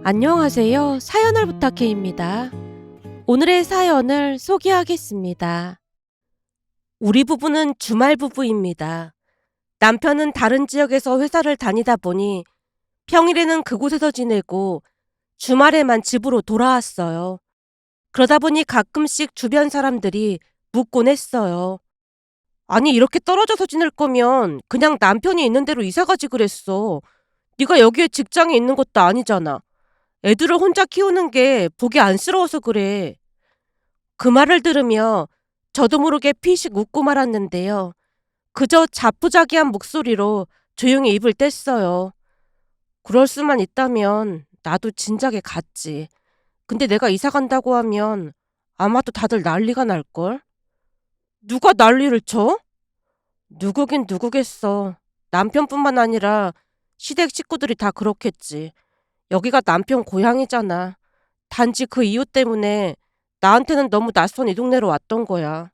안녕하세요. 사연을 부탁해입니다. 오늘의 사연을 소개하겠습니다. 우리 부부는 주말 부부입니다. 남편은 다른 지역에서 회사를 다니다 보니 평일에는 그곳에서 지내고 주말에만 집으로 돌아왔어요. 그러다 보니 가끔씩 주변 사람들이 묻곤 했어요. 아니, 이렇게 떨어져서 지낼 거면 그냥 남편이 있는 대로 이사가지 그랬어. 네가 여기에 직장이 있는 것도 아니잖아. 애들을 혼자 키우는 게 보기 안쓰러워서 그래. 그 말을 들으며 저도 모르게 피식 웃고 말았는데요. 그저 자포자기한 목소리로 조용히 입을 뗐어요. 그럴 수만 있다면 나도 진작에 갔지. 근데 내가 이사 간다고 하면 아마도 다들 난리가 날걸? 누가 난리를 쳐? 누구긴 누구겠어. 남편뿐만 아니라 시댁 식구들이 다 그렇겠지. 여기가 남편 고향이잖아. 단지 그 이유 때문에 나한테는 너무 낯선 이 동네로 왔던 거야.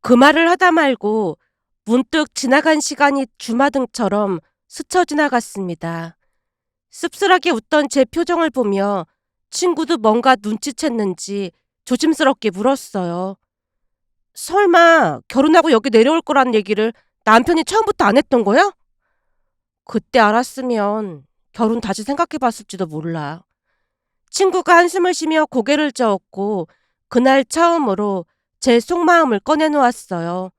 그 말을 하다 말고 문득 지나간 시간이 주마등처럼 스쳐 지나갔습니다. 씁쓸하게 웃던 제 표정을 보며 친구도 뭔가 눈치챘는지 조심스럽게 물었어요. 설마 결혼하고 여기 내려올 거란 얘기를 남편이 처음부터 안 했던 거야? 그때 알았으면 결혼 다시 생각해 봤을지도 몰라. 친구가 한숨을 쉬며 고개를 저었고 그날 처음으로 제 속마음을 꺼내놓았어요.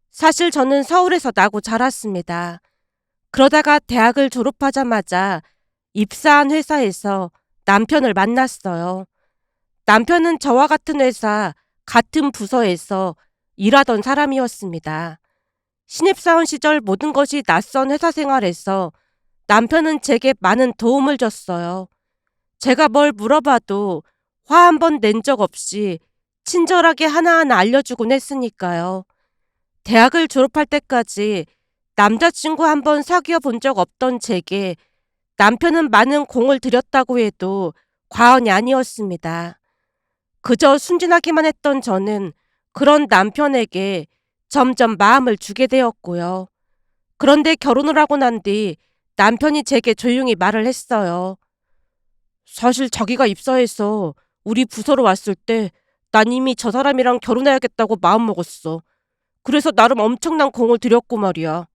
사실 저는 서울에서 나고 자랐습니다. 그러다가 대학을 졸업하자마자 입사한 회사에서 남편을 만났어요. 남편은 저와 같은 회사, 같은 부서에서 일하던 사람이었습니다. 신입사원 시절 모든 것이 낯선 회사 생활에서 남편은 제게 많은 도움을 줬어요. 제가 뭘 물어봐도 화 한 번 낸 적 없이 친절하게 하나하나 알려주곤 했으니까요. 대학을 졸업할 때까지 남자친구 한 번 사귀어 본 적 없던 제게 남편은 많은 공을 들였다고 해도 과언이 아니었습니다. 그저 순진하기만 했던 저는 그런 남편에게 점점 마음을 주게 되었고요. 그런데 결혼을 하고 난 뒤 남편이 제게 조용히 말을 했어요. 사실 자기가 입사해서 우리 부서로 왔을 때 난 이미 저 사람이랑 결혼해야겠다고 마음먹었어. 그래서 나름 엄청난 공을 들였고 말이야.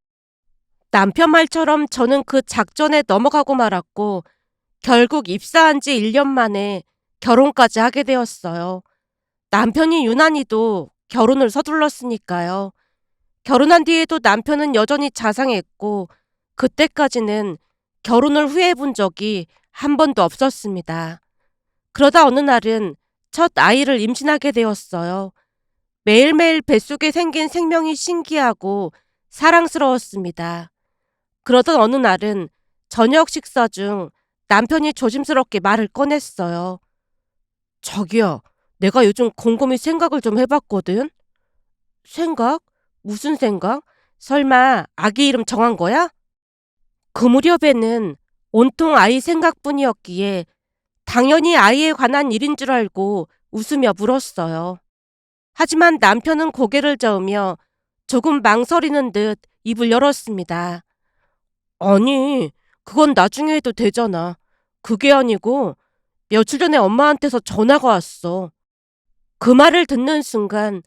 남편 말처럼 저는 그 작전에 넘어가고 말았고 결국 입사한 지 1년 만에 결혼까지 하게 되었어요. 남편이 유난히도 결혼을 서둘렀으니까요. 결혼한 뒤에도 남편은 여전히 자상했고 그때까지는 결혼을 후회해 본 적이 한 번도 없었습니다. 그러다 어느 날은 첫 아이를 임신하게 되었어요. 매일매일 뱃속에 생긴 생명이 신기하고 사랑스러웠습니다. 그러던 어느 날은 저녁 식사 중 남편이 조심스럽게 말을 꺼냈어요. 자기야, 내가 요즘 곰곰이 생각을 좀 해봤거든. 생각? 무슨 생각? 설마 아기 이름 정한 거야? 그 무렵에는 온통 아이 생각뿐이었기에 당연히 아이에 관한 일인 줄 알고 웃으며 물었어요. 하지만 남편은 고개를 저으며 조금 망설이는 듯 입을 열었습니다. 아니, 그건 나중에 해도 되잖아. 그게 아니고 며칠 전에 엄마한테서 전화가 왔어. 그 말을 듣는 순간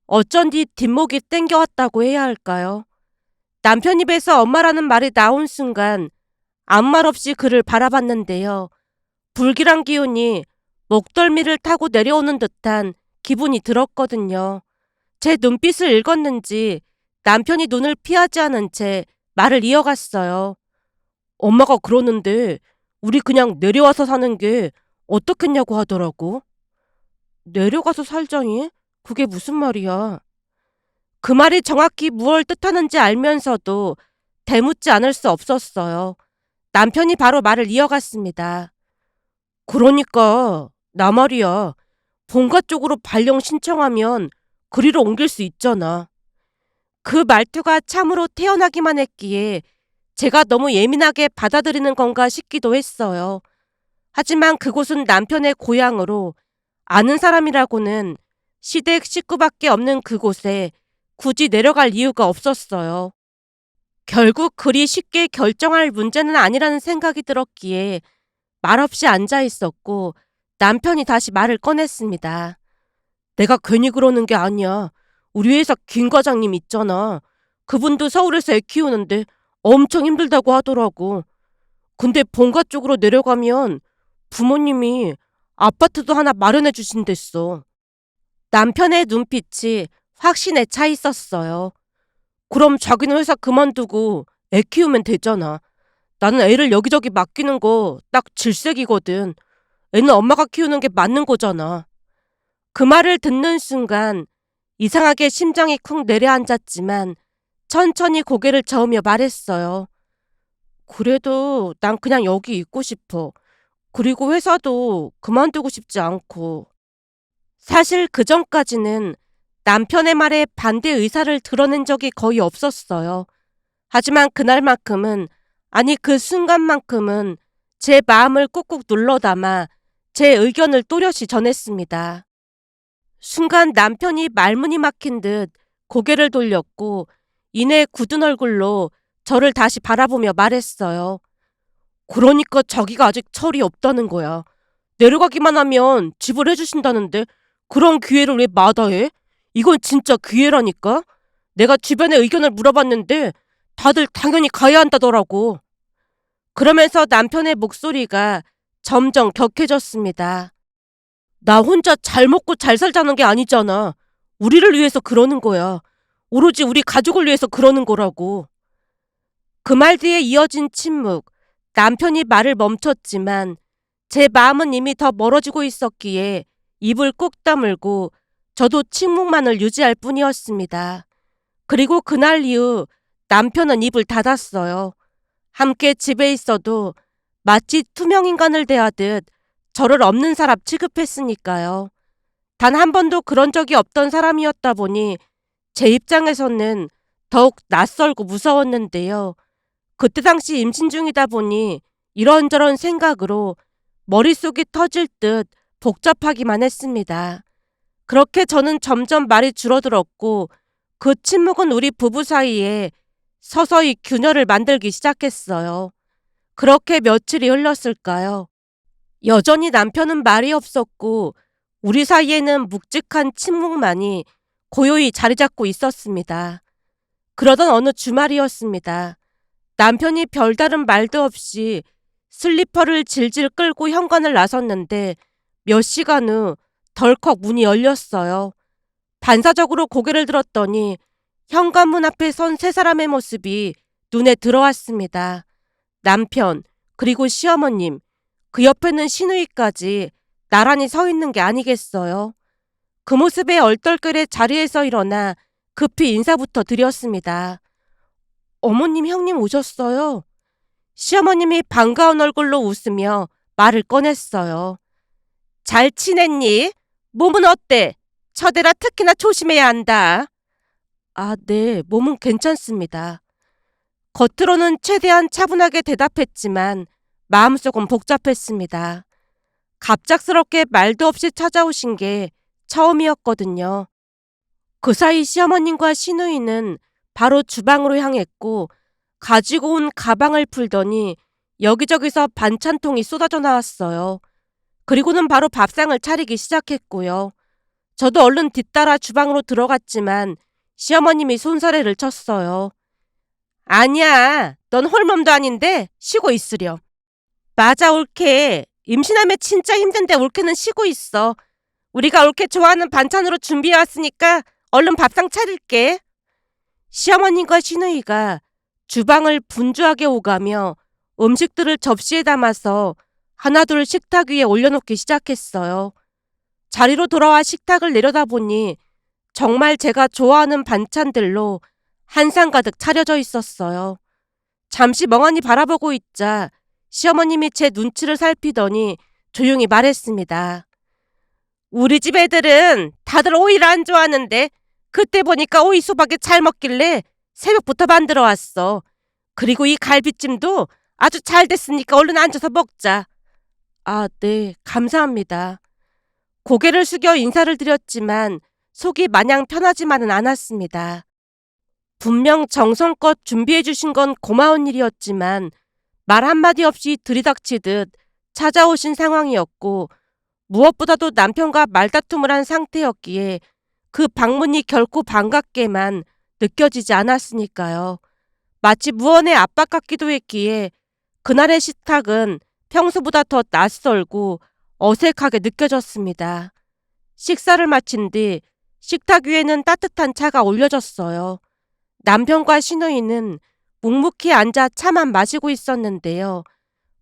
어쩐지 뒷목이 땡겨왔다고 해야 할까요? 남편 입에서 엄마라는 말이 나온 순간 아무 말 없이 그를 바라봤는데요. 불길한 기운이 목덜미를 타고 내려오는 듯한 기분이 들었거든요. 제 눈빛을 읽었는지 남편이 눈을 피하지 않은 채 말을 이어갔어요. 엄마가 그러는데 우리 그냥 내려와서 사는 게 어떻겠냐고 하더라고. 내려가서 살자니? 그게 무슨 말이야? 그 말이 정확히 무얼 뜻하는지 알면서도 대묻지 않을 수 없었어요. 남편이 바로 말을 이어갔습니다. 그러니까 나 말이야. 본가 쪽으로 발령 신청하면 그리로 옮길 수 있잖아. 그 말투가 참으로 태어나기만 했기에 제가 너무 예민하게 받아들이는 건가 싶기도 했어요. 하지만 그곳은 남편의 고향으로 아는 사람이라고는 시댁 식구밖에 없는 그곳에 굳이 내려갈 이유가 없었어요. 결국 그리 쉽게 결정할 문제는 아니라는 생각이 들었기에 말없이 앉아 있었고 남편이 다시 말을 꺼냈습니다. 내가 괜히 그러는 게 아니야. 우리 회사 김 과장님 있잖아. 그분도 서울에서 애 키우는데 엄청 힘들다고 하더라고. 근데 본가 쪽으로 내려가면 부모님이 아파트도 하나 마련해 주신댔어. 남편의 눈빛이 확신에 차 있었어요. 그럼 자기는 회사 그만두고 애 키우면 되잖아. 나는 애를 여기저기 맡기는 거 딱 질색이거든. 애는 엄마가 키우는 게 맞는 거잖아. 그 말을 듣는 순간 이상하게 심장이 쿵 내려앉았지만 천천히 고개를 저으며 말했어요. 그래도 난 그냥 여기 있고 싶어. 그리고 회사도 그만두고 싶지 않고. 사실 그 전까지는 남편의 말에 반대 의사를 드러낸 적이 거의 없었어요. 하지만 그날만큼은, 아니 그 순간만큼은 제 마음을 꾹꾹 눌러 담아 제 의견을 또렷이 전했습니다. 순간 남편이 말문이 막힌 듯 고개를 돌렸고 이내 굳은 얼굴로 저를 다시 바라보며 말했어요. 그러니까 자기가 아직 철이 없다는 거야. 내려가기만 하면 지불해주신다는데 그런 기회를 왜 마다해? 이건 진짜 기회라니까? 내가 주변에 의견을 물어봤는데 다들 당연히 가야 한다더라고. 그러면서 남편의 목소리가 점점 격해졌습니다. 나 혼자 잘 먹고 잘 살자는 게 아니잖아. 우리를 위해서 그러는 거야. 오로지 우리 가족을 위해서 그러는 거라고. 그 말 뒤에 이어진 침묵. 남편이 말을 멈췄지만 제 마음은 이미 더 멀어지고 있었기에 입을 꾹 다물고 저도 침묵만을 유지할 뿐이었습니다. 그리고 그날 이후 남편은 입을 닫았어요. 함께 집에 있어도 마치 투명인간을 대하듯 저를 없는 사람 취급했으니까요. 단 한 번도 그런 적이 없던 사람이었다 보니 제 입장에서는 더욱 낯설고 무서웠는데요. 그때 당시 임신 중이다 보니 이런저런 생각으로 머릿속이 터질 듯 복잡하기만 했습니다. 그렇게 저는 점점 말이 줄어들었고 그 침묵은 우리 부부 사이에 서서히 균열을 만들기 시작했어요. 그렇게 며칠이 흘렀을까요? 여전히 남편은 말이 없었고 우리 사이에는 묵직한 침묵만이 고요히 자리 잡고 있었습니다. 그러던 어느 주말이었습니다. 남편이 별다른 말도 없이 슬리퍼를 질질 끌고 현관을 나섰는데 몇 시간 후 덜컥 문이 열렸어요. 반사적으로 고개를 들었더니 현관문 앞에 선 세 사람의 모습이 눈에 들어왔습니다. 남편, 그리고 시어머님, 그 옆에는 시누이까지 나란히 서 있는 게 아니겠어요. 그 모습에 얼떨결에 자리에서 일어나 급히 인사부터 드렸습니다. 어머님, 형님 오셨어요. 시어머님이 반가운 얼굴로 웃으며 말을 꺼냈어요. 잘 지냈니? 몸은 어때? 처대라 특히나 조심해야 한다. 아, 네, 몸은 괜찮습니다. 겉으로는 최대한 차분하게 대답했지만 마음속은 복잡했습니다. 갑작스럽게 말도 없이 찾아오신 게 처음이었거든요. 그 사이 시어머님과 시누이는 바로 주방으로 향했고 가지고 온 가방을 풀더니 여기저기서 반찬통이 쏟아져 나왔어요. 그리고는 바로 밥상을 차리기 시작했고요. 저도 얼른 뒤따라 주방으로 들어갔지만 시어머님이 손사래를 쳤어요. 아니야, 넌 홀몸도 아닌데 쉬고 있으렴. 맞아, 올케. 임신하면 진짜 힘든데 올케는 쉬고 있어. 우리가 올케 좋아하는 반찬으로 준비해왔으니까 얼른 밥상 차릴게. 시어머님과 시누이가 주방을 분주하게 오가며 음식들을 접시에 담아서 하나둘 식탁 위에 올려놓기 시작했어요. 자리로 돌아와 식탁을 내려다보니 정말 제가 좋아하는 반찬들로 한 상 가득 차려져 있었어요. 잠시 멍하니 바라보고 있자 시어머님이 제 눈치를 살피더니 조용히 말했습니다. 우리 집 애들은 다들 오이를 안 좋아하는데 그때 보니까 오이 수박이 잘 먹길래 새벽부터 만들어 왔어. 그리고 이 갈비찜도 아주 잘 됐으니까 얼른 앉아서 먹자. 아, 네, 감사합니다. 고개를 숙여 인사를 드렸지만 속이 마냥 편하지만은 않았습니다. 분명 정성껏 준비해 주신 건 고마운 일이었지만 말 한마디 없이 들이닥치듯 찾아오신 상황이었고 무엇보다도 남편과 말다툼을 한 상태였기에 그 방문이 결코 반갑게만 느껴지지 않았으니까요. 마치 무언의 압박 같기도 했기에 그날의 식탁은 평소보다 더 낯설고 어색하게 느껴졌습니다. 식사를 마친 뒤 식탁 위에는 따뜻한 차가 올려졌어요. 남편과 시누이는 묵묵히 앉아 차만 마시고 있었는데요.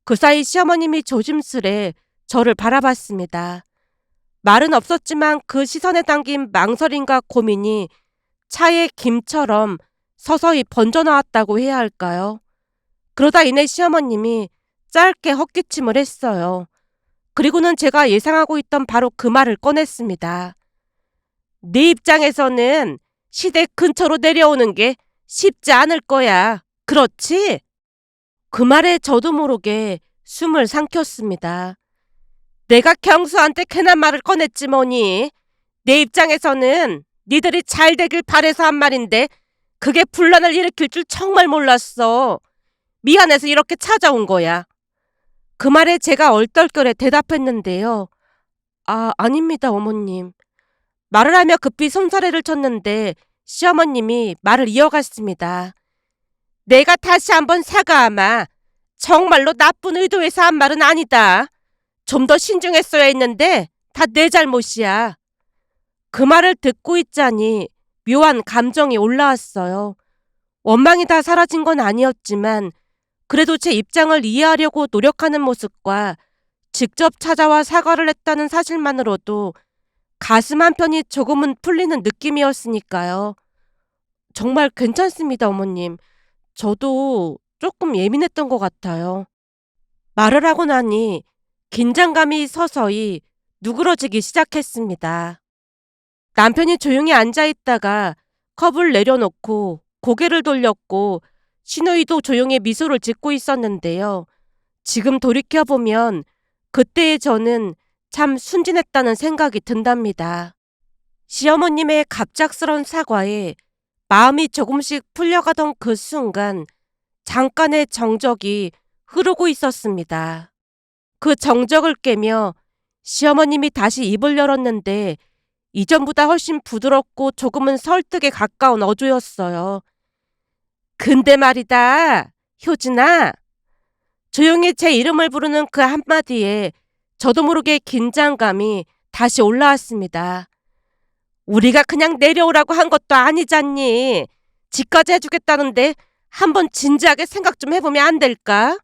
그 사이 시어머님이 조심스레 저를 바라봤습니다. 말은 없었지만 그 시선에 담긴 망설임과 고민이 차에 김처럼 서서히 번져나왔다고 해야 할까요? 그러다 이내 시어머님이 짧게 헛기침을 했어요. 그리고는 제가 예상하고 있던 바로 그 말을 꺼냈습니다. 네 입장에서는 시댁 근처로 내려오는 게 쉽지 않을 거야. 그렇지? 그 말에 저도 모르게 숨을 삼켰습니다. 내가 경수한테 괜한 말을 꺼냈지 뭐니. 내 입장에서는 니들이 잘 되길 바래서 한 말인데 그게 분란을 일으킬 줄 정말 몰랐어. 미안해서 이렇게 찾아온 거야. 그 말에 제가 얼떨결에 대답했는데요. 아닙니다, 어머님. 말을 하며 급히 손사래를 쳤는데 시어머님이 말을 이어갔습니다. 내가 다시 한번 사과하마. 정말로 나쁜 의도에서 한 말은 아니다. 좀 더 신중했어야 했는데 다 내 잘못이야. 그 말을 듣고 있자니 묘한 감정이 올라왔어요. 원망이 다 사라진 건 아니었지만 그래도 제 입장을 이해하려고 노력하는 모습과 직접 찾아와 사과를 했다는 사실만으로도 가슴 한편이 조금은 풀리는 느낌이었으니까요. 정말 괜찮습니다, 어머님. 저도 조금 예민했던 것 같아요. 말을 하고 나니 긴장감이 서서히 누그러지기 시작했습니다. 남편이 조용히 앉아있다가 컵을 내려놓고 고개를 돌렸고 시누이도 조용히 미소를 짓고 있었는데요. 지금 돌이켜보면 그때의 저는 참 순진했다는 생각이 든답니다. 시어머님의 갑작스런 사과에 마음이 조금씩 풀려가던 그 순간 잠깐의 정적이 흐르고 있었습니다. 그 정적을 깨며 시어머님이 다시 입을 열었는데 이전보다 훨씬 부드럽고 조금은 설득에 가까운 어조였어요. 근데 말이다, 효진아. 조용히 제 이름을 부르는 그 한마디에 저도 모르게 긴장감이 다시 올라왔습니다. 우리가 그냥 내려오라고 한 것도 아니잖니. 집까지 해주겠다는데 한번 진지하게 생각 좀 해보면 안 될까?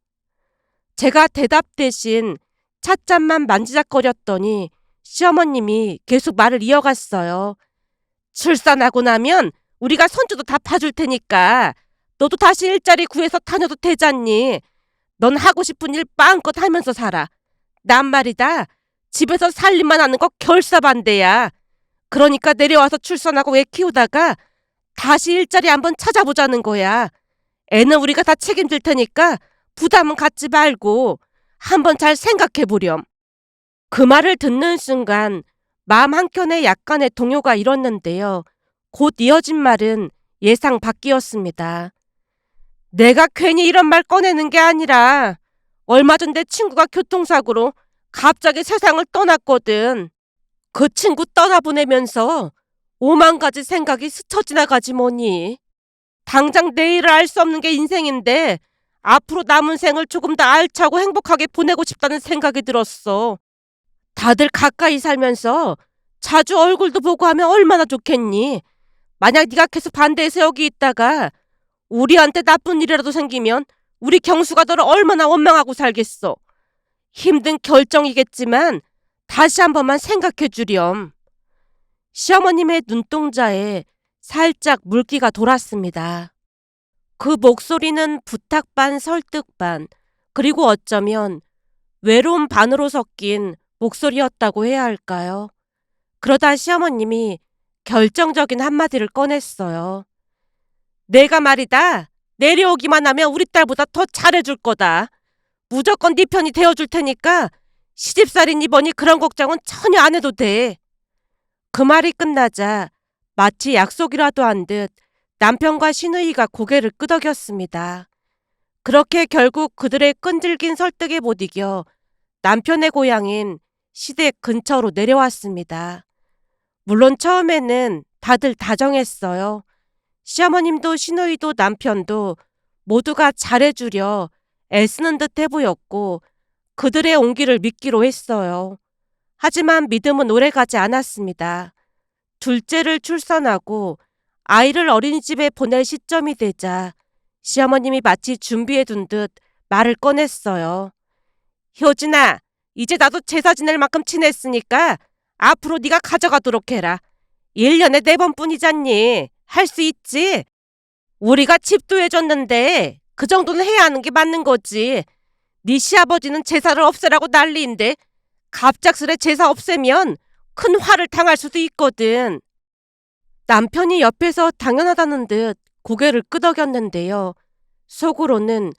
제가 대답 대신 찻잔만 만지작거렸더니 시어머님이 계속 말을 이어갔어요. 출산하고 나면 우리가 손주도 다 봐줄 테니까 너도 다시 일자리 구해서 다녀도 되잖니. 넌 하고 싶은 일 마음껏 하면서 살아. 난 말이다. 집에서 살림만 하는 거 결사반대야. 그러니까 내려와서 출산하고 애 키우다가 다시 일자리 한번 찾아보자는 거야. 애는 우리가 다 책임질 테니까 부담은 갖지 말고 한번 잘 생각해 보렴. 그 말을 듣는 순간 마음 한켠에 약간의 동요가 일었는데요. 곧 이어진 말은 예상 밖이었습니다. 내가 괜히 이런 말 꺼내는 게 아니라 얼마 전 내 친구가 교통사고로 갑자기 세상을 떠났거든. 그 친구 떠나보내면서 5만 가지 생각이 스쳐 지나가지 뭐니. 당장 내일을 알 수 없는 게 인생인데 앞으로 남은 생을 조금 더 알차고 행복하게 보내고 싶다는 생각이 들었어. 다들 가까이 살면서 자주 얼굴도 보고 하면 얼마나 좋겠니. 만약 네가 계속 반대해서 여기 있다가 우리한테 나쁜 일이라도 생기면 우리 경수가 너를 얼마나 원망하고 살겠어. 힘든 결정이겠지만 다시 한 번만 생각해 주렴. 시어머님의 눈동자에 살짝 물기가 돌았습니다. 그 목소리는 부탁 반 설득 반, 그리고 어쩌면 외로움 반으로 섞인 목소리였다고 해야 할까요? 그러다 시어머님이 결정적인 한마디를 꺼냈어요. 내가 말이다. 내려오기만 하면 우리 딸보다 더 잘해줄 거다. 무조건 네 편이 되어줄 테니까 시집살이니 뭐니 그런 걱정은 전혀 안 해도 돼. 그 말이 끝나자 마치 약속이라도 한 듯 남편과 시누이가 고개를 끄덕였습니다. 그렇게 결국 그들의 끈질긴 설득에 못 이겨 남편의 고향인 시댁 근처로 내려왔습니다. 물론 처음에는 다들 다정했어요. 시어머님도 시누이도 남편도 모두가 잘해주려 애쓰는 듯해 보였고 그들의 온기를 믿기로 했어요. 하지만 믿음은 오래가지 않았습니다. 둘째를 출산하고 아이를 어린이집에 보낼 시점이 되자 시어머님이 마치 준비해둔 듯 말을 꺼냈어요. 효진아, 이제 나도 제사 지낼 만큼 친했으니까 앞으로 네가 가져가도록 해라. 1년에 4번뿐이잖니. 할 수 있지? 우리가 집도 해줬는데 그 정도는 해야 하는 게 맞는 거지. 네 시아버지는 제사를 없애라고 난리인데 갑작스레 제사 없애면 큰 화를 당할 수도 있거든. 남편이 옆에서 당연하다는 듯 고개를 끄덕였는데요. 속으로는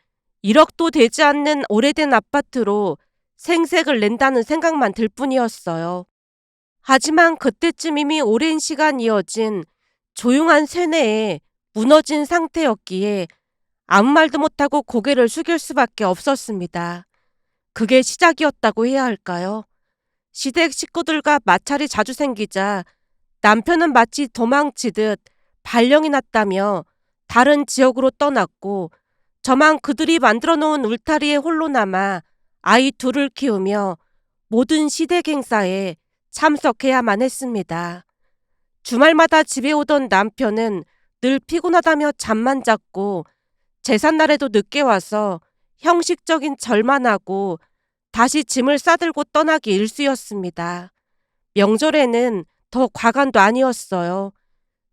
1억도 되지 않는 오래된 아파트로 생색을 낸다는 생각만 들 뿐이었어요. 하지만 그때쯤 이미 오랜 시간 이어진 조용한 세뇌에 무너진 상태였기에 아무 말도 못하고 고개를 숙일 수밖에 없었습니다. 그게 시작이었다고 해야 할까요? 시댁 식구들과 마찰이 자주 생기자 남편은 마치 도망치듯 발령이 났다며 다른 지역으로 떠났고 저만 그들이 만들어 놓은 울타리에 홀로 남아 아이 둘을 키우며 모든 시댁 행사에 참석해야만 했습니다. 주말마다 집에 오던 남편은 늘 피곤하다며 잠만 잤고 제삿날에도 늦게 와서 형식적인 절만 하고 다시 짐을 싸들고 떠나기 일쑤였습니다. 명절에는 더 과간도 아니었어요.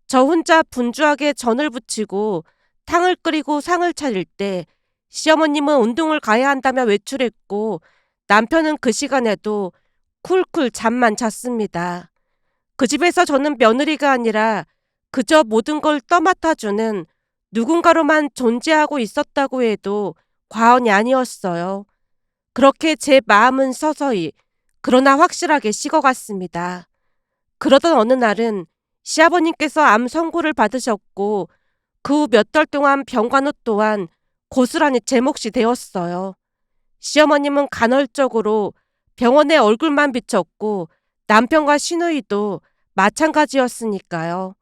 저 혼자 분주하게 전을 부치고 탕을 끓이고 상을 차릴 때 시어머님은 운동을 가야 한다며 외출했고 남편은 그 시간에도 쿨쿨 잠만 잤습니다. 그 집에서 저는 며느리가 아니라 그저 모든 걸 떠맡아주는 누군가로만 존재하고 있었다고 해도 과언이 아니었어요. 그렇게 제 마음은 서서히 그러나 확실하게 식어갔습니다. 그러던 어느 날은 시아버님께서 암 선고를 받으셨고 그 후 몇 달 동안 병간호 또한 고스란히 제 몫이 되었어요. 시어머님은 간헐적으로 병원에 얼굴만 비쳤고 남편과 시누이도 마찬가지였으니까요.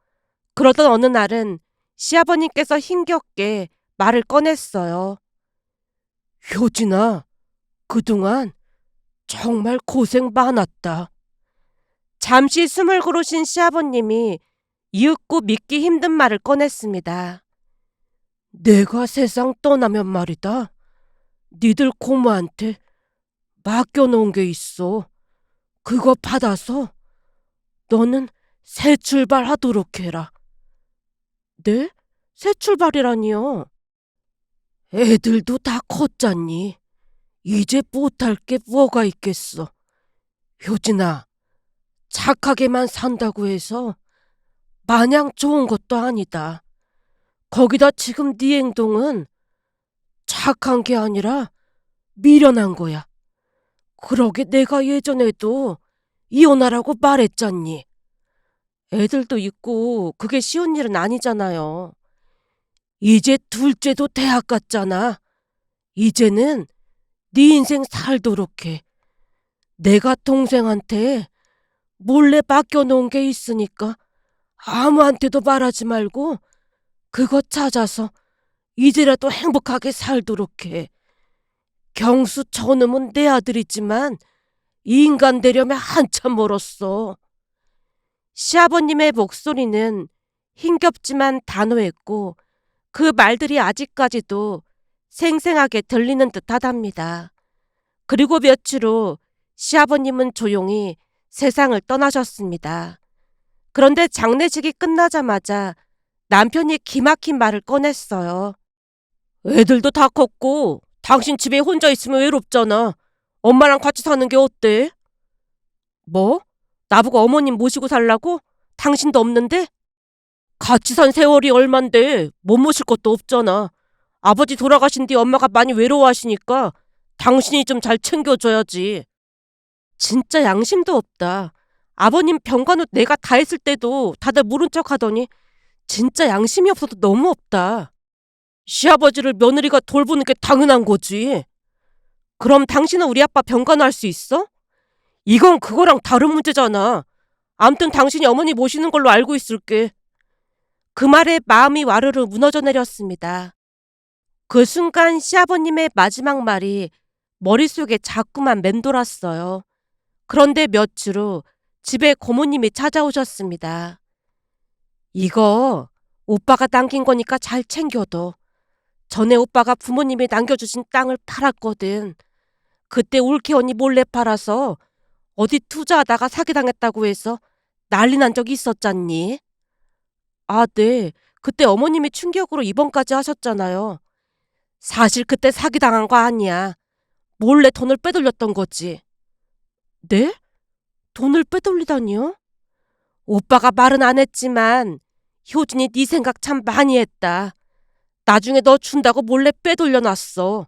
그러던 어느 날은 시아버님께서 힘겹게 말을 꺼냈어요. 효진아, 그동안 정말 고생 많았다. 잠시 숨을 고르신 시아버님이 이윽고 믿기 힘든 말을 꺼냈습니다. 내가 세상 떠나면 말이다. 니들 고모한테 맡겨놓은 게 있어. 그거 받아서 너는 새 출발하도록 해라. 네? 새 출발이라니요? 애들도 다 컸잖니. 이제 못할 게 뭐가 있겠어. 효진아, 착하게만 산다고 해서 마냥 좋은 것도 아니다. 거기다 지금 네 행동은 착한 게 아니라 미련한 거야. 그러게 내가 예전에도 이혼하라고 말했잖니. 애들도 있고 그게 쉬운 일은 아니잖아요. 이제 둘째도 대학 갔잖아. 이제는 네 인생 살도록 해. 내가 동생한테 몰래 맡겨놓은 게 있으니까 아무한테도 말하지 말고 그거 찾아서 이제라도 행복하게 살도록 해. 경수 저놈은 내 아들이지만 인간 되려면 한참 멀었어. 시아버님의 목소리는 힘겹지만 단호했고 그 말들이 아직까지도 생생하게 들리는 듯하답니다. 그리고 며칠 후 시아버님은 조용히 세상을 떠나셨습니다. 그런데 장례식이 끝나자마자 남편이 기막힌 말을 꺼냈어요. 애들도 다 컸고 당신 집에 혼자 있으면 외롭잖아. 엄마랑 같이 사는 게 어때? 뭐? 나보고 어머님 모시고 살라고? 당신도 없는데? 같이 산 세월이 얼만데 못 모실 것도 없잖아. 아버지 돌아가신 뒤 엄마가 많이 외로워하시니까 당신이 좀 잘 챙겨줘야지. 진짜 양심도 없다. 아버님 병간 후 내가 다 했을 때도 다들 모른 척 하더니 진짜 양심이 없어도 너무 없다. 시아버지를 며느리가 돌보는 게 당연한 거지. 그럼 당신은 우리 아빠 병간호할 수 있어? 이건 그거랑 다른 문제잖아. 암튼 당신이 어머니 모시는 걸로 알고 있을게. 그 말에 마음이 와르르 무너져 내렸습니다. 그 순간 시아버님의 마지막 말이 머릿속에 자꾸만 맴돌았어요. 그런데 며칠 후 집에 고모님이 찾아오셨습니다. 이거 오빠가 남긴 거니까 잘 챙겨둬. 전에 오빠가 부모님이 남겨주신 땅을 팔았거든. 그때 올케 언니 몰래 팔아서 어디 투자하다가 사기당했다고 해서 난리 난 적이 있었잖니? 아, 네. 그때 어머님이 충격으로 입원까지 하셨잖아요. 사실 그때 사기당한 거 아니야. 몰래 돈을 빼돌렸던 거지. 네? 돈을 빼돌리다니요? 오빠가 말은 안 했지만 효진이 네 생각 참 많이 했다. 나중에 너 준다고 몰래 빼돌려놨어.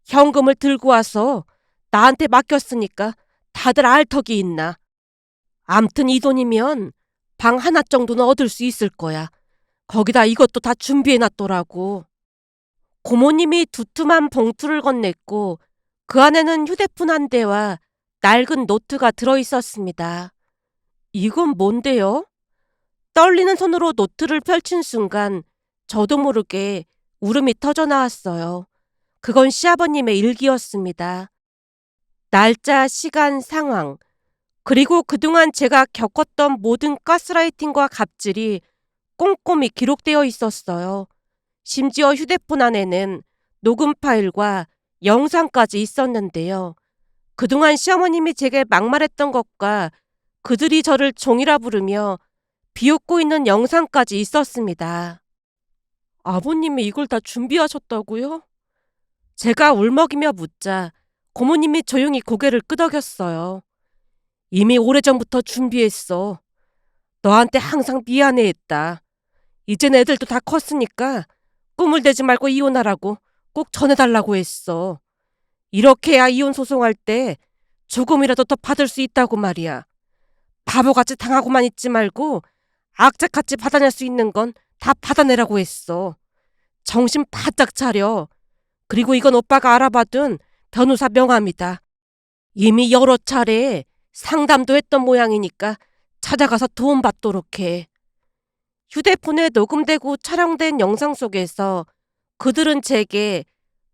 현금을 들고 와서 나한테 맡겼으니까 다들 알 턱이 있나. 암튼 이 돈이면 방 하나 정도는 얻을 수 있을 거야. 거기다 이것도 다 준비해놨더라고. 고모님이 두툼한 봉투를 건넸고 그 안에는 휴대폰 한 대와 낡은 노트가 들어있었습니다. 이건 뭔데요? 떨리는 손으로 노트를 펼친 순간 저도 모르게 울음이 터져 나왔어요. 그건 시아버님의 일기였습니다. 날짜, 시간, 상황, 그리고 그동안 제가 겪었던 모든 가스라이팅과 갑질이 꼼꼼히 기록되어 있었어요. 심지어 휴대폰 안에는 녹음 파일과 영상까지 있었는데요. 그동안 시어머님이 제게 막말했던 것과 그들이 저를 종이라 부르며 비웃고 있는 영상까지 있었습니다. 아버님이 이걸 다 준비하셨다고요? 제가 울먹이며 묻자 고모님이 조용히 고개를 끄덕였어요. 이미 오래전부터 준비했어. 너한테 항상 미안해했다. 이젠 애들도 다 컸으니까 꿈을 대지 말고 이혼하라고 꼭 전해달라고 했어. 이렇게 해야 이혼 소송할 때 조금이라도 더 받을 수 있다고 말이야. 바보같이 당하고만 있지 말고 악착같이 받아낼 수 있는 건 다 받아내라고 했어. 정신 바짝 차려. 그리고 이건 오빠가 알아봐둔 변호사 명함이다. 이미 여러 차례 상담도 했던 모양이니까 찾아가서 도움받도록 해. 휴대폰에 녹음되고 촬영된 영상 속에서 그들은 제게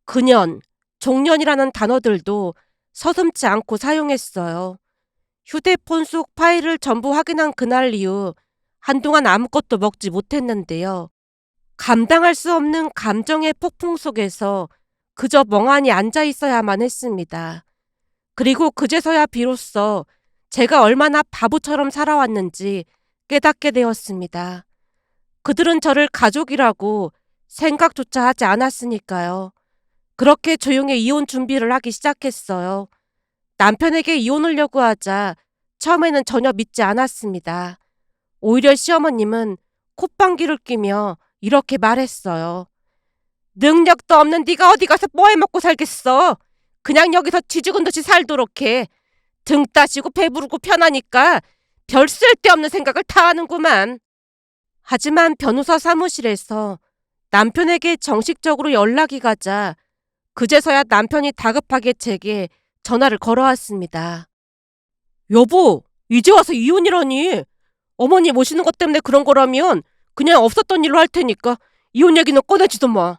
그년, 종년이라는 단어들도 서슴지 않고 사용했어요. 휴대폰 속 파일을 전부 확인한 그날 이후 한동안 아무것도 먹지 못했는데요. 감당할 수 없는 감정의 폭풍 속에서 그저 멍하니 앉아 있어야만 했습니다. 그리고 그제서야 비로소 제가 얼마나 바보처럼 살아왔는지 깨닫게 되었습니다. 그들은 저를 가족이라고 생각조차 하지 않았으니까요. 그렇게 조용히 이혼 준비를 하기 시작했어요. 남편에게 이혼을 요구하자 처음에는 전혀 믿지 않았습니다. 오히려 시어머님은 콧방귀를 뀌며 이렇게 말했어요. 능력도 없는 네가 어디 가서 뭐 해먹고 살겠어. 그냥 여기서 쥐죽은 듯이 살도록 해. 등 따시고 배부르고 편하니까 별 쓸데없는 생각을 다 하는구만. 하지만 변호사 사무실에서 남편에게 정식적으로 연락이 가자 그제서야 남편이 다급하게 제게 전화를 걸어왔습니다. 여보, 이제 와서 이혼이라니. 어머니 모시는 것 때문에 그런 거라면 그냥 없었던 일로 할 테니까 이혼 얘기는 꺼내지도 마.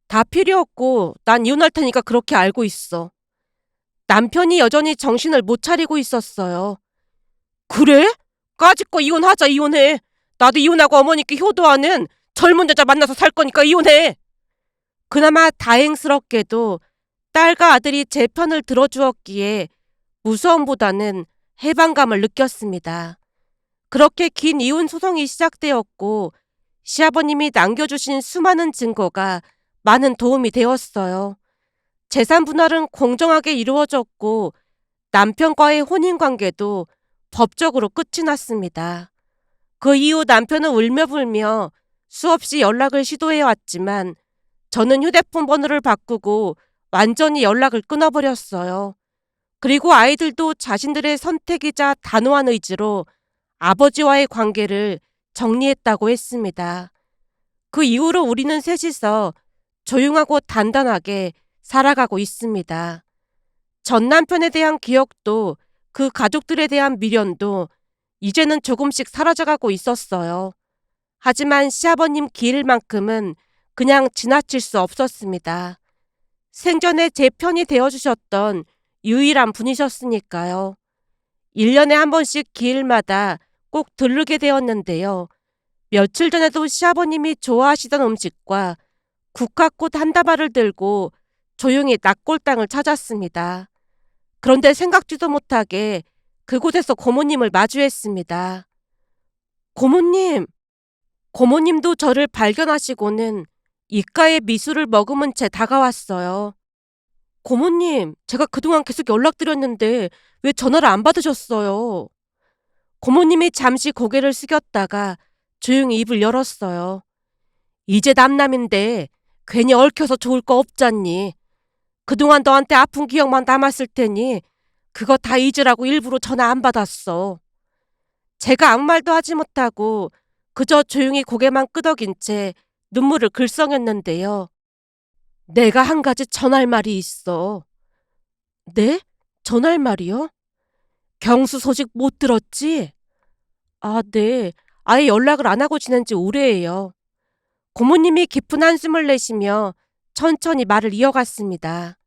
다 필요 없고 난 이혼할 테니까 그렇게 알고 있어. 남편이 여전히 정신을 못 차리고 있었어요. 그래? 까짓거 이혼하자 이혼해. 나도 이혼하고 어머니께 효도하는 젊은 여자 만나서 살 거니까 이혼해. 그나마 다행스럽게도 딸과 아들이 제 편을 들어주었기에 무서움보다는 해방감을 느꼈습니다. 그렇게 긴 이혼 소송이 시작되었고 시아버님이 남겨주신 수많은 증거가 많은 도움이 되었어요. 재산 분할은 공정하게 이루어졌고 남편과의 혼인관계도 법적으로 끝이 났습니다. 그 이후 남편은 울며불며 수없이 연락을 시도해왔지만 저는 휴대폰 번호를 바꾸고 완전히 연락을 끊어버렸어요. 그리고 아이들도 자신들의 선택이자 단호한 의지로 아버지와의 관계를 정리했다고 했습니다. 그 이후로 우리는 셋이서 조용하고 단단하게 살아가고 있습니다. 전 남편에 대한 기억도 그 가족들에 대한 미련도 이제는 조금씩 사라져가고 있었어요. 하지만 시아버님 길만큼은 그냥 지나칠 수 없었습니다. 생전에 제 편이 되어주셨던 유일한 분이셨으니까요. 1년에 한 번씩 기일마다 꼭 들르게 되었는데요. 며칠 전에도 시아버님이 좋아하시던 음식과 국화꽃 한 다발을 들고 조용히 낙골당을 찾았습니다. 그런데 생각지도 못하게 그곳에서 고모님을 마주했습니다. 고모님! 고모님도 저를 발견하시고는 입가에 미소를 머금은 채 다가왔어요. 고모님, 제가 그동안 계속 연락드렸는데 왜 전화를 안 받으셨어요? 고모님이 잠시 고개를 숙였다가 조용히 입을 열었어요. 이제 남남인데 괜히 얽혀서 좋을 거 없잖니. 그동안 너한테 아픈 기억만 남았을 테니 그거 다 잊으라고 일부러 전화 안 받았어. 제가 아무 말도 하지 못하고 그저 조용히 고개만 끄덕인 채 눈물을 글썽였는데요. 내가 한 가지 전할 말이 있어. 네? 전할 말이요? 경수 소식 못 들었지? 아, 네. 아예 연락을 안 하고 지낸 지 오래예요. 고모님이 깊은 한숨을 내쉬며 천천히 말을 이어갔습니다.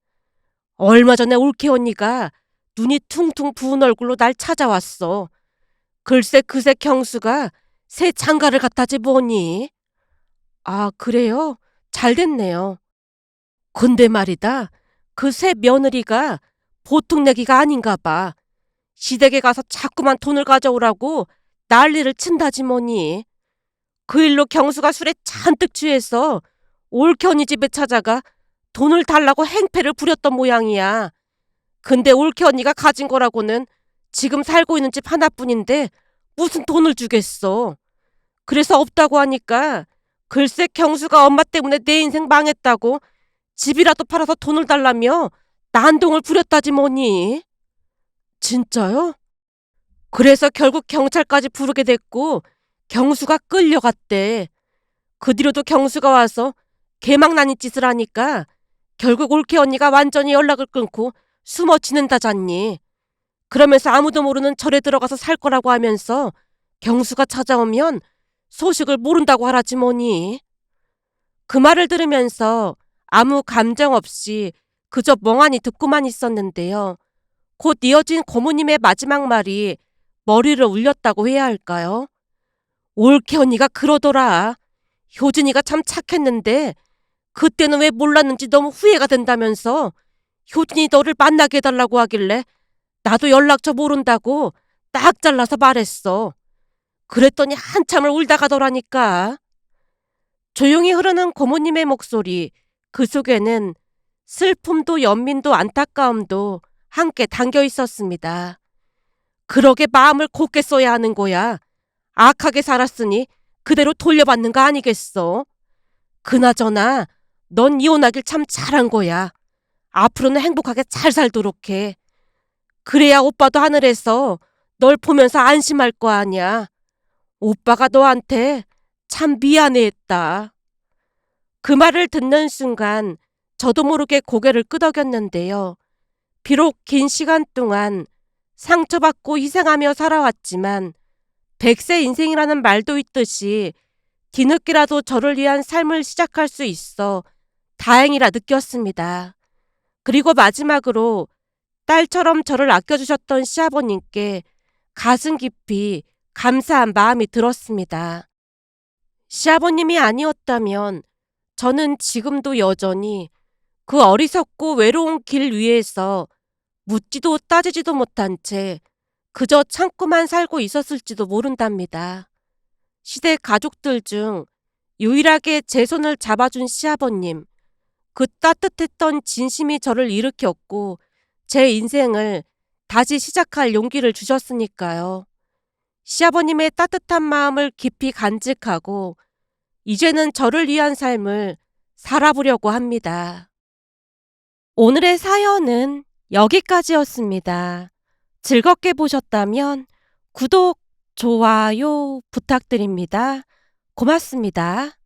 얼마 전에 올케 언니가 눈이 퉁퉁 부은 얼굴로 날 찾아왔어. 글쎄 그새 경수가 새 장가를 갖다지 뭐니? 아, 그래요? 잘 됐네요. 근데 말이다. 그 새 며느리가 보통 내기가 아닌가 봐. 시댁에 가서 자꾸만 돈을 가져오라고 난리를 친다지 뭐니. 그 일로 경수가 술에 잔뜩 취해서 올케 언니 집에 찾아가 돈을 달라고 행패를 부렸던 모양이야. 근데 올케 언니가 가진 거라고는 지금 살고 있는 집 하나뿐인데 무슨 돈을 주겠어. 그래서 없다고 하니까 글쎄 경수가 엄마 때문에 내 인생 망했다고 집이라도 팔아서 돈을 달라며 난동을 부렸다지 뭐니. 진짜요? 그래서 결국 경찰까지 부르게 됐고 경수가 끌려갔대. 그 뒤로도 경수가 와서 개망나니 짓을 하니까 결국 올케 언니가 완전히 연락을 끊고 숨어 지낸다잖니. 그러면서 아무도 모르는 절에 들어가서 살 거라고 하면서 경수가 찾아오면 소식을 모른다고 하라지 뭐니. 그 말을 들으면서 아무 감정 없이 그저 멍하니 듣고만 있었는데요. 곧 이어진 고모님의 마지막 말이 머리를 울렸다고 해야 할까요? 올케 언니가 그러더라. 효진이가 참 착했는데 그때는 왜 몰랐는지 너무 후회가 된다면서 효진이 너를 만나게 해달라고 하길래 나도 연락처 모른다고 딱 잘라서 말했어. 그랬더니 한참을 울다 가더라니까. 조용히 흐르는 고모님의 목소리, 그 속에는 슬픔도 연민도 안타까움도 함께 담겨 있었습니다. 그러게 마음을 곱게 써야 하는 거야. 악하게 살았으니 그대로 돌려받는 거 아니겠어? 그나저나 넌 이혼하길 참 잘한 거야. 앞으로는 행복하게 잘 살도록 해. 그래야 오빠도 하늘에서 널 보면서 안심할 거 아니야. 오빠가 너한테 참 미안해했다. 그 말을 듣는 순간 저도 모르게 고개를 끄덕였는데요. 비록 긴 시간 동안 상처받고 희생하며 살아왔지만 100세 인생이라는 말도 있듯이 뒤늦게라도 저를 위한 삶을 시작할 수 있어 다행이라 느꼈습니다. 그리고 마지막으로 딸처럼 저를 아껴주셨던 시아버님께 가슴 깊이 감사한 마음이 들었습니다. 시아버님이 아니었다면 저는 지금도 여전히 그 어리석고 외로운 길 위에서 묻지도 따지지도 못한 채 그저 참고만 살고 있었을지도 모른답니다. 시댁 가족들 중 유일하게 제 손을 잡아준 시아버님, 그 따뜻했던 진심이 저를 일으켰고 제 인생을 다시 시작할 용기를 주셨으니까요. 시아버님의 따뜻한 마음을 깊이 간직하고 이제는 저를 위한 삶을 살아보려고 합니다. 오늘의 사연은 여기까지였습니다. 즐겁게 보셨다면 구독, 좋아요 부탁드립니다. 고맙습니다.